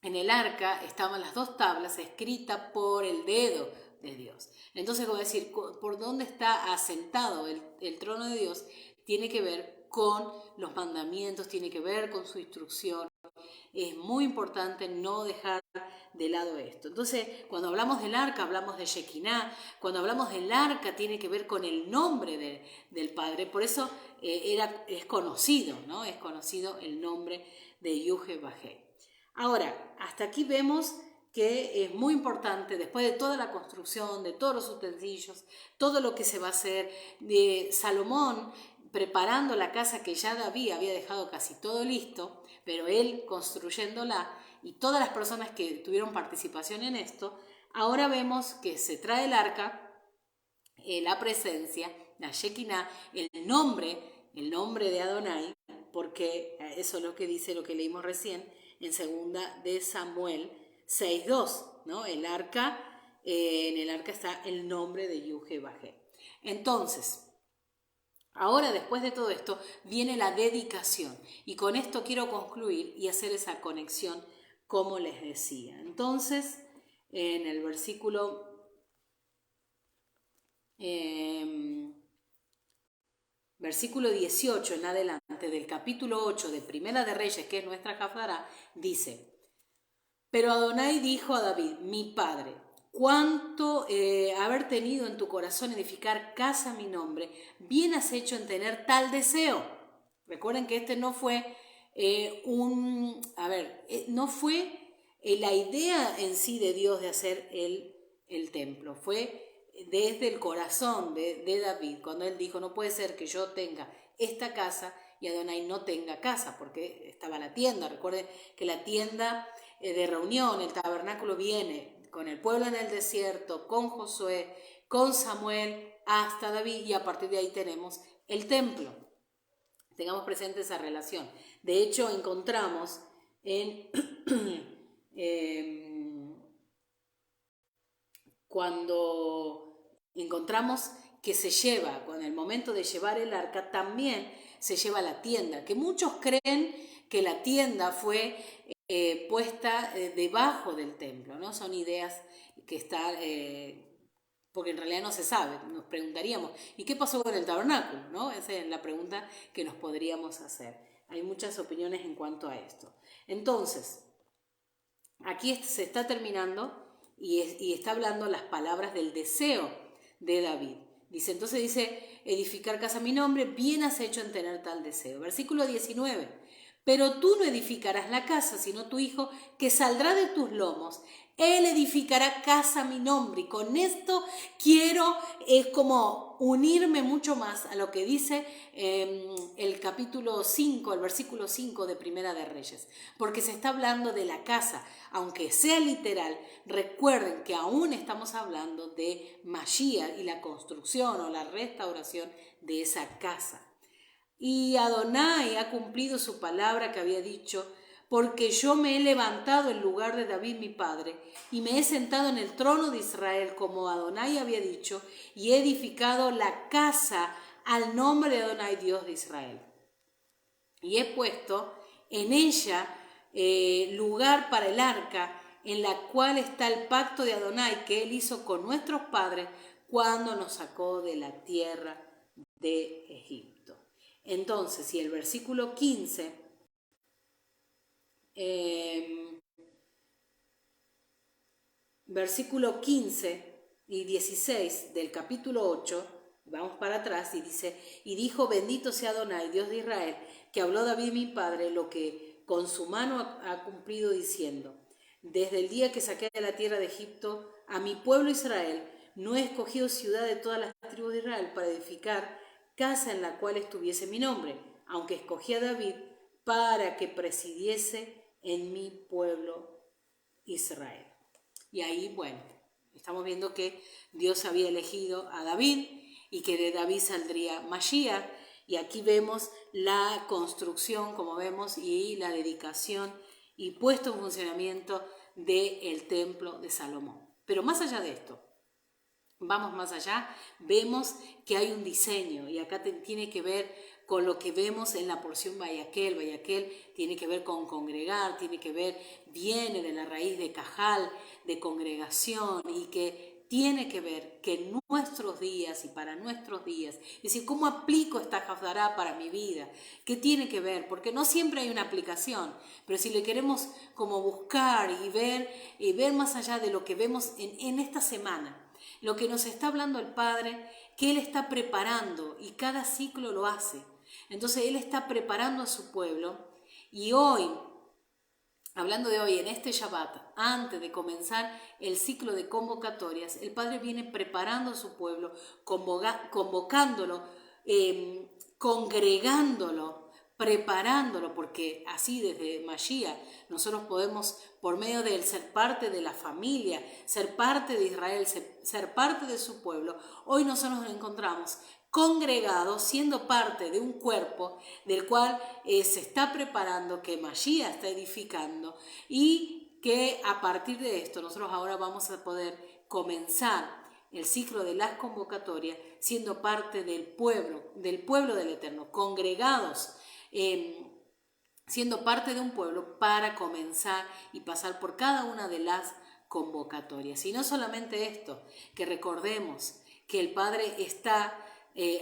en el arca estaban las dos tablas escritas por el dedo de Dios. Entonces, como decir, por dónde está asentado el trono de Dios, tiene que ver con los mandamientos, tiene que ver con su instrucción. Es muy importante no dejar de lado esto. Entonces, cuando hablamos del arca, hablamos de Shekinah. Cuando hablamos del arca, tiene que ver con el nombre del Padre. Por eso es conocido, ¿no? Es conocido el nombre de Yuhe-Bajé. Ahora, hasta aquí vemos que es muy importante, después de toda la construcción, de todos los utensilios, todo lo que se va a hacer, de Salomón preparando la casa que ya David había dejado casi todo listo, pero él construyéndola y todas las personas que tuvieron participación en esto, ahora vemos que se trae el arca, la presencia, la Shekinah, el nombre de Adonai, porque eso es lo que dice, lo que leímos recién, en 2 de Samuel 6:2, ¿no? En el arca está el nombre de Yuhe-Bajé. Entonces, ahora después de todo esto viene la dedicación, y con esto quiero concluir y hacer esa conexión como les decía. Entonces, en el versículo 18 en adelante del capítulo 8 de Primera de Reyes, que es nuestra Jaftará, dice: pero Adonai dijo a David, mi padre, cuánto haber tenido en tu corazón edificar casa a mi nombre, bien has hecho en tener tal deseo. Recuerden que este no fue no fue la idea en sí de Dios de hacer el templo, fue desde el corazón de David, cuando él dijo, no puede ser que yo tenga esta casa y Adonai no tenga casa, porque estaba la tienda. Recuerden que la tienda de reunión, el tabernáculo, viene con el pueblo en el desierto, con Josué, con Samuel, hasta David, y a partir de ahí tenemos el templo. Tengamos presente esa relación. De hecho, encontramos cuando encontramos que se lleva, con el momento de llevar el arca, también se lleva la tienda, que muchos creen que la tienda fue puesta debajo del templo, ¿no? Son ideas que están, porque en realidad no se sabe. Nos preguntaríamos, ¿y qué pasó con el tabernáculo? ¿No? Esa es la pregunta que nos podríamos hacer. Hay muchas opiniones en cuanto a esto. Entonces, aquí se está terminando y está hablando las palabras del deseo de David. Dice, edificar casa a mi nombre, bien has hecho en tener tal deseo. Versículo 19, pero tú no edificarás la casa, sino tu hijo, que saldrá de tus lomos. Él edificará casa a mi nombre. Y con esto quiero, es como unirme mucho más a lo que dice el capítulo 5, el versículo 5 de Primera de Reyes. Porque se está hablando de la casa. Aunque sea literal, recuerden que aún estamos hablando de Mashiach y la construcción o la restauración de esa casa. Y Adonai ha cumplido su palabra que había dicho, porque yo me he levantado en lugar de David mi padre, y me he sentado en el trono de Israel, como Adonai había dicho, y he edificado la casa al nombre de Adonai, Dios de Israel. Y he puesto en ella lugar para el arca, en la cual está el pacto de Adonai que él hizo con nuestros padres cuando nos sacó de la tierra de Egipto. Entonces, si el versículo 15, versículo 15 y 16 del capítulo 8, vamos para atrás, y dice, y dijo, bendito sea Adonai, Dios de Israel, que habló David mi padre, lo que con su mano ha cumplido, diciendo, desde el día que saqué de la tierra de Egipto a mi pueblo Israel, no he escogido ciudad de todas las tribus de Israel para edificar casa en la cual estuviese mi nombre, aunque escogí a David para que presidiese en mi pueblo Israel. Y ahí, bueno, estamos viendo que Dios había elegido a David y que de David saldría Mashiach, Y aquí vemos la construcción, como vemos, y la dedicación y puesto en funcionamiento del templo de Salomón. Pero más allá de esto, vamos más allá, vemos que hay un diseño y acá tiene que ver con lo que vemos en la porción Vayaquel. Vayaquel tiene que ver con congregar, tiene que ver, viene de la raíz de Cajal, de congregación, y que tiene que ver que en nuestros días y para nuestros días, es decir, ¿cómo aplico esta Haftará para mi vida? ¿Qué tiene que ver? Porque no siempre hay una aplicación, pero si le queremos como buscar y ver más allá de lo que vemos en esta semana, lo que nos está hablando el Padre, que Él está preparando y cada ciclo lo hace. Entonces Él está preparando a su pueblo y hoy, hablando de hoy, en este Shabbat, antes de comenzar el ciclo de convocatorias, el Padre viene preparando a su pueblo, convocándolo, congregándolo, preparándolo, porque así desde Mashiach nosotros podemos, por medio de él, ser parte de la familia, ser parte de Israel, ser parte de su pueblo. Hoy nosotros nos encontramos congregados, siendo parte de un cuerpo del cual se está preparando, que Mashiach está edificando, y que a partir de esto nosotros ahora vamos a poder comenzar el ciclo de las convocatorias siendo parte del pueblo del Eterno, congregados, siendo parte de un pueblo para comenzar y pasar por cada una de las convocatorias. Y no solamente esto, que recordemos que el Padre está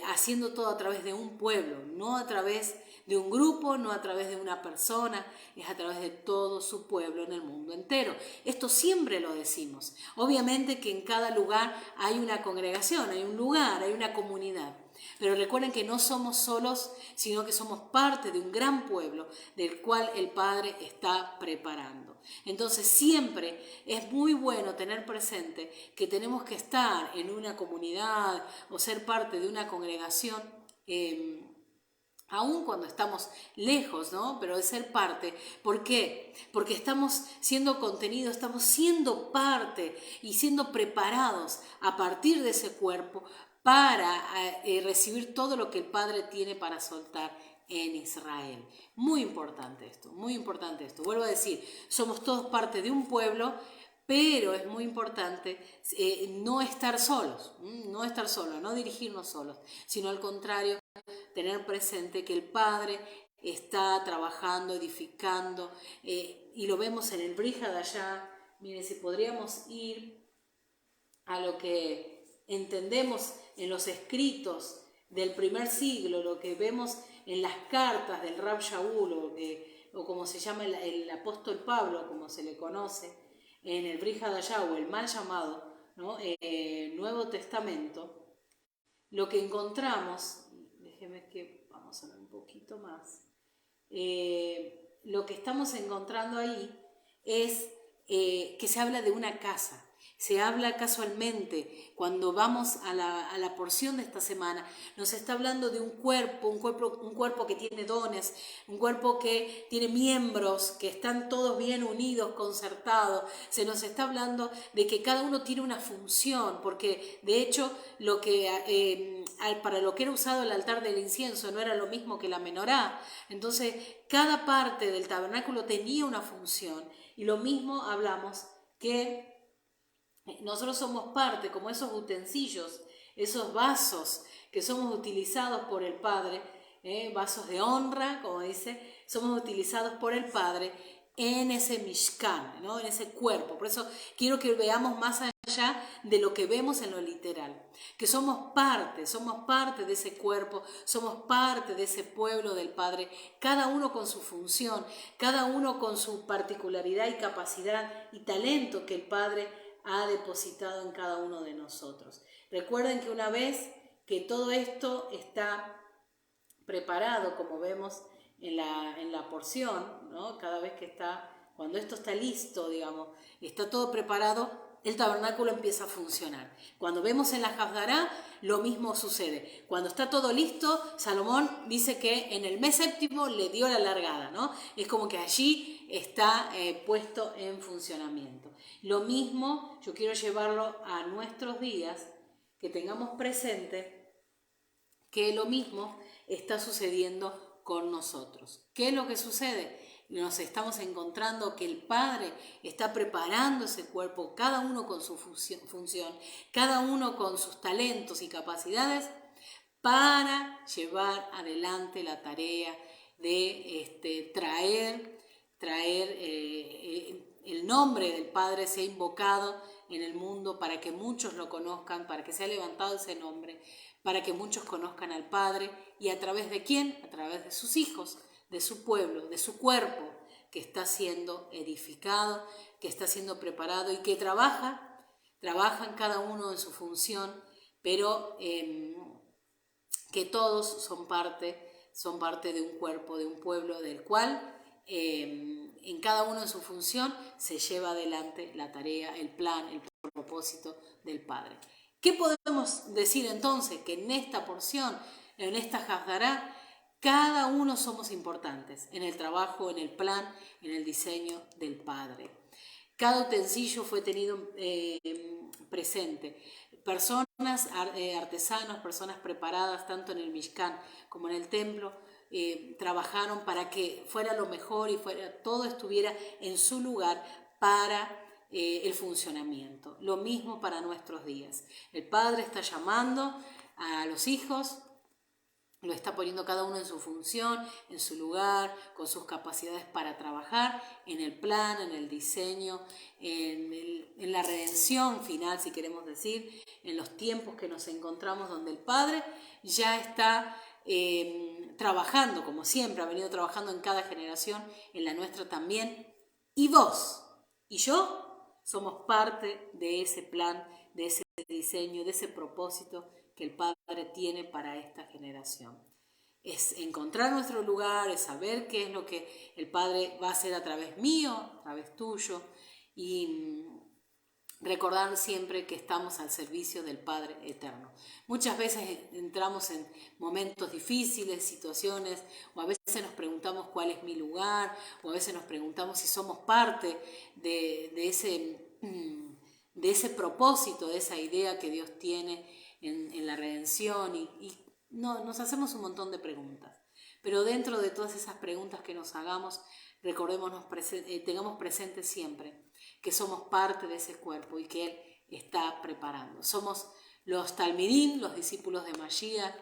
haciendo todo a través de un pueblo, no a través de un grupo, no a través de una persona, es a través de todo su pueblo en el mundo entero. Esto siempre lo decimos. Obviamente que en cada lugar hay una congregación, hay un lugar, hay una comunidad. Pero recuerden que no somos solos, sino que somos parte de un gran pueblo del cual el Padre está preparando. Entonces siempre es muy bueno tener presente que tenemos que estar en una comunidad o ser parte de una congregación, aún cuando estamos lejos, ¿no? Pero de ser parte. ¿Por qué? Porque estamos siendo contenido, estamos siendo parte y siendo preparados a partir de ese cuerpo para recibir todo lo que el Padre tiene para soltar en Israel. Muy importante esto, muy importante esto. Vuelvo a decir, somos todos parte de un pueblo, pero es muy importante no estar solos, no dirigirnos solos, sino al contrario, tener presente que el Padre está trabajando, edificando, y lo vemos en el Brit Hadashah. Miren, si podríamos ir a lo que entendemos en los escritos del primer siglo, lo que vemos en las cartas del Rab Shaul, o como se llama el apóstol Pablo, como se le conoce, en el Brit Hadashah, o el mal llamado, ¿no? Nuevo Testamento, lo que encontramos, déjeme que vamos a ver un poquito más, lo que estamos encontrando ahí es que se habla de una casa. Se habla casualmente, cuando vamos a la porción de esta semana, nos está hablando de un cuerpo que tiene dones, un cuerpo que tiene miembros, que están todos bien unidos, concertados. Se nos está hablando de que cada uno tiene una función, porque de hecho para lo que era usado el altar del incienso no era lo mismo que la menorá. Entonces, cada parte del tabernáculo tenía una función, y lo mismo hablamos que nosotros somos parte, como esos utensilios, esos vasos que somos utilizados por el Padre, vasos de honra, como dice, somos utilizados por el Padre en ese Mishkan, ¿no? En ese cuerpo. Por eso quiero que veamos más allá de lo que vemos en lo literal, que somos parte de ese cuerpo, somos parte de ese pueblo del Padre, cada uno con su función, cada uno con su particularidad y capacidad y talento que el Padre ha depositado en cada uno de nosotros. Recuerden que una vez que todo esto está preparado, como vemos en la porción, ¿no? Cada vez que cuando esto está listo, digamos, está todo preparado, el tabernáculo empieza a funcionar. Cuando vemos en la Haftará, lo mismo sucede. Cuando está todo listo, Salomón dice que en el mes séptimo le dio la largada, ¿no? Es como que allí está puesto en funcionamiento. Lo mismo yo quiero llevarlo a nuestros días, que tengamos presente que lo mismo está sucediendo con nosotros. ¿Qué es lo que sucede? Nos estamos encontrando que el Padre está preparando ese cuerpo, cada uno con su función, cada uno con sus talentos y capacidades, para llevar adelante la tarea de traer el nombre del Padre sea invocado en el mundo para que muchos lo conozcan, para que sea levantado ese nombre, para que muchos conozcan al Padre. ¿Y a través de quién? A través de sus hijos, de su pueblo, de su cuerpo, que está siendo edificado, que está siendo preparado y que trabajan cada uno en su función, pero que todos son parte de un cuerpo, de un pueblo del cual en cada uno en su función se lleva adelante la tarea, el plan, el propósito del Padre. ¿Qué podemos decir entonces? Que en esta porción, en esta Haftará, cada uno somos importantes en el trabajo, en el plan, en el diseño del Padre. Cada utensilio fue tenido presente. Personas, artesanos, personas preparadas tanto en el Mishkan como en el templo, trabajaron para que fuera lo mejor y todo estuviera en su lugar para el funcionamiento. Lo mismo para nuestros días. El Padre está llamando a los hijos, lo está poniendo cada uno en su función, en su lugar, con sus capacidades para trabajar, en el plan, en el diseño, en la redención final, si queremos decir, en los tiempos que nos encontramos donde el Padre ya está trabajando, como siempre, ha venido trabajando en cada generación, en la nuestra también. Y vos y yo somos parte de ese plan, de ese diseño, de ese propósito que el Padre tiene para esta generación. Es encontrar nuestro lugar, es saber qué es lo que el Padre va a hacer a través mío, a través tuyo, y recordar siempre que estamos al servicio del Padre eterno. Muchas veces entramos en momentos difíciles, situaciones, o a veces nos preguntamos cuál es mi lugar, o a veces nos preguntamos si somos parte de ese propósito, de esa idea que Dios tiene en la redención, y nos hacemos un montón de preguntas. Pero dentro de todas esas preguntas que nos hagamos, tengamos presente siempre que somos parte de ese cuerpo y que Él está preparando. Somos los Talmidim, los discípulos de Mashiach,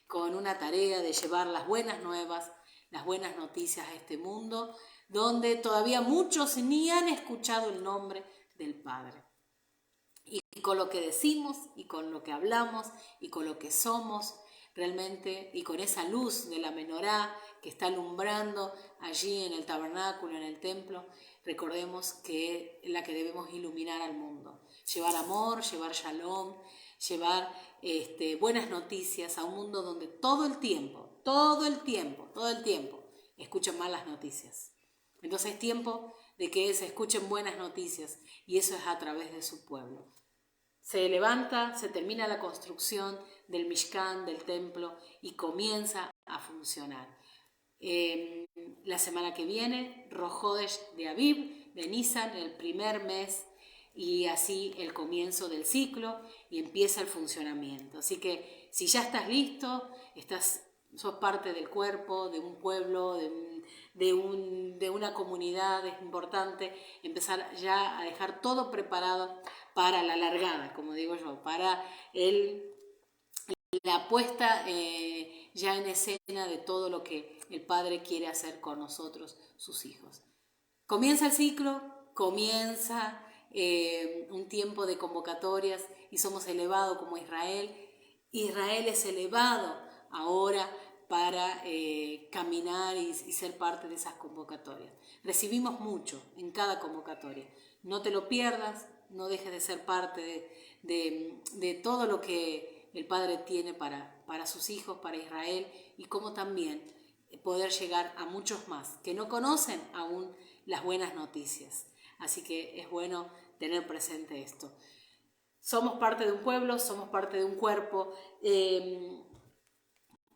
con una tarea de llevar las buenas nuevas, las buenas noticias a este mundo, donde todavía muchos ni han escuchado el nombre del Padre. Y con lo que decimos, y con lo que hablamos, y con lo que somos, realmente, y con esa luz de la menorá que está alumbrando allí en el tabernáculo, en el templo, recordemos que es la que debemos iluminar al mundo. Llevar amor, llevar shalom, llevar buenas noticias a un mundo donde todo el tiempo, escuchan malas noticias. Entonces es tiempo de que se escuchen buenas noticias, y eso es a través de su pueblo. Se levanta, se termina la construcción del Mishkan, del templo, y comienza a funcionar. La semana que viene, Rosh Hodesh de Aviv, de Nisan, el primer mes, y así el comienzo del ciclo, y empieza el funcionamiento. Así que si ya estás listo, sos parte del cuerpo, de un pueblo, de una comunidad, es importante empezar ya a dejar todo preparado para la largada, como digo yo, para la puesta ya en escena de todo lo que el Padre quiere hacer con nosotros, sus hijos. Comienza el ciclo, comienza un tiempo de convocatorias, y somos elevados como Israel. Israel es elevado ahora para caminar y ser parte de esas convocatorias. Recibimos mucho en cada convocatoria. No te lo pierdas, no dejes de ser parte de todo lo que el Padre tiene para sus hijos, para Israel, y cómo también poder llegar a muchos más que no conocen aún las buenas noticias. Así que es bueno tener presente esto. Somos parte de un pueblo, somos parte de un cuerpo,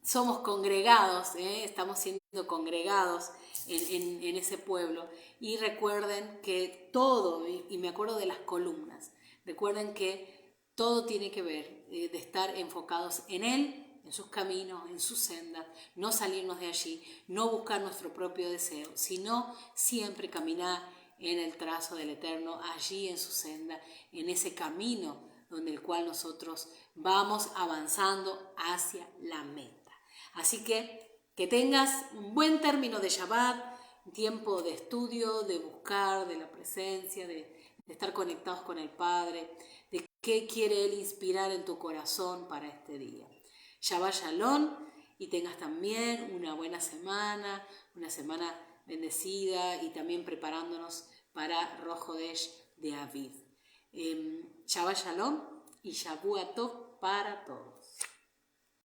somos congregados, estamos siendo congregados en ese pueblo. Y recuerden que todo, y me acuerdo de las columnas, recuerden que todo tiene que ver de estar enfocados en Él, en sus caminos, en sus sendas, no salirnos de allí, no buscar nuestro propio deseo, sino siempre caminar en el trazo del Eterno, allí en su senda, en ese camino donde el cual nosotros vamos avanzando hacia la meta. Así que tengas un buen término de Shabbat, un tiempo de estudio, de buscar, de la presencia, de estar conectados con el Padre, de qué quiere Él inspirar en tu corazón para este día. Shabbat Shalom, y tengas también una buena semana, una semana bendecida y también preparándonos para Rosh Hodesh de Aviv. Shabbat Shalom y Shavua Tov para todos.